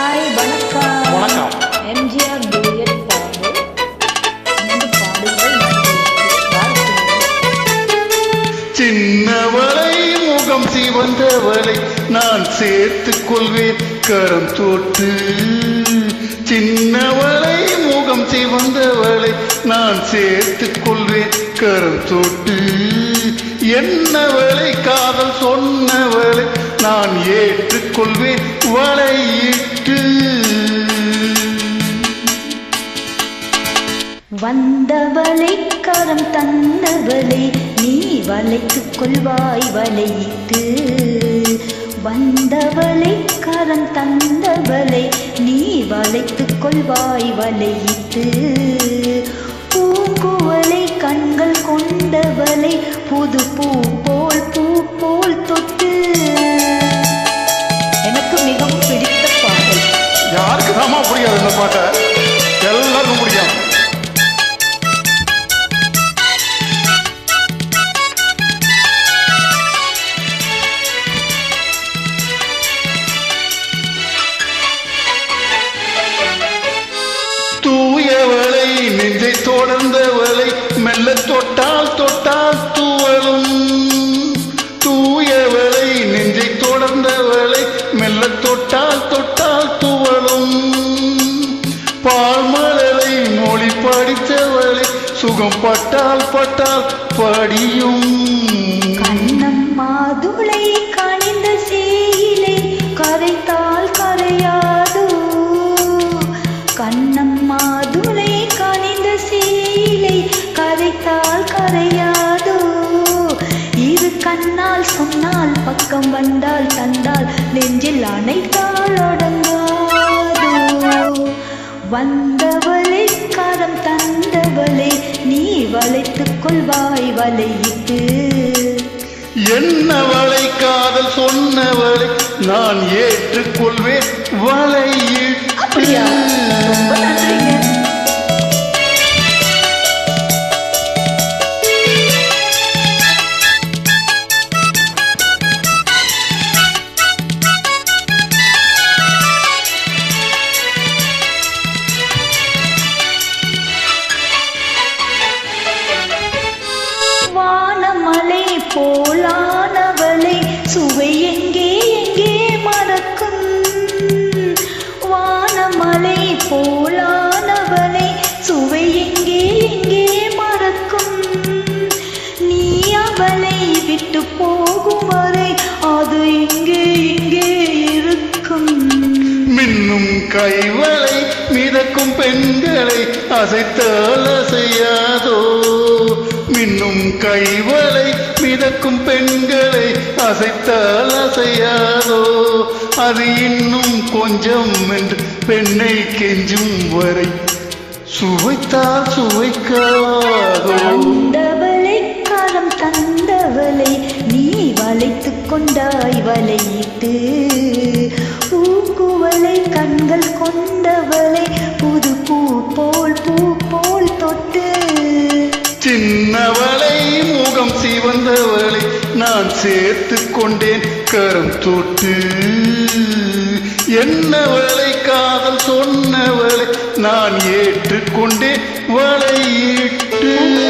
Hi வணக்கம். வணக்கம். MGR duet பாடு. எனது பாடுங்கள் சின்னவளை முகம் சிவந்தவளை நான் சேர்த்துக் கொள்வேன் கரம் தொட்டு. சின்னவளை முகம் சிவந்தவளை நான் சேர்த்துக் கொள்வேன் கரம் தொட்டு. என்னவளை காதல் சொன்னவளை நான் ஏற்றுக்கொள்வேன் வளையிட்டு. வந்தவளை கரம் தந்தவளை நீ வளைத்துக் கொள்வாய் வளையிட்டு. வந்தவளை கரம் தந்தவளை நீ வளைத்துக் கொள்வாய் வளையிட்டு. பூங்குவளை கண்கள் கொண்டவளை புது பூ போல் தொட்டு. எனக்கு மிகவும் பிடித்த பாடல். யாருக்கு தாமா புரியாது இந்த பாட்டை? எல்லாருக்கும் பிடிக்கும். தூயவளை நெஞ்சை தொடர்ந்தவளை மெல்ல தொட்டால் தூவலும். தூயவளை நெஞ்சை தொடர்ந்தவளை மெல்ல தொட்டால் தூவலும். பால்மலரை மொழி படித்தவளை சுகம் பட்டால் படியும். கண்ணம் மாதுளை கனிந்த சேயிலை கரைத்தால் கரையாதோ. கண்ணம் மாதுளை கனிந்த சேயிலை கரைத்தால் கரையாதோ. இரு கண்ணால் சொன்னால் பக்கம் வந்தால் தந்தால் நெஞ்சில் அணைத்தால் அடங்காதோ. வந்தவளை கரம் தந்தவளை நீ வளைத்துக் கொள்வாய் வளையிட்டு. என்னவளை காதல் சொன்னவளை நான் ஏற்றுக்கொள்வேன் வளையிட்டு. அப்படியா? ரொம்ப நன்றிங்க. வானமலை போலானவளை சுவை எங்கே மறக்கும். வானமலை போலானவளை சுவை எங்கே மறக்கும். நீ அவளை விட்டு போகும் வரை அது இங்கே இருக்கும். மின்னும் கைவளை மிதக்கும் பெண்களை அசைத்தால் அசையாதோ. மின்னும் கைவளை மிதக்கும் பெண்களை அசைத்தால் அசையாதோ. அது இன்னும் கொஞ்சம் என்று பெண்ணை கெஞ்சும் வரை சுவைத்தால் சுவைக்காதோ. வந்தவளை கரம் தந்தவளை நீ வளைத்துக் கொண்டாய் வளையிட்டு. பூங்குவளை கண்கள் கொண்டவளை புது பூ போல் தொட்டு. சின்னவளை முகம் சிவந்தவளை நான் சேர்த்துக் கொண்டேன் கரம் தொட்டு. என்னவளை காதல் சொன்னவளை நான் ஏற்றுக்கொண்டேன் வளையிட்டு.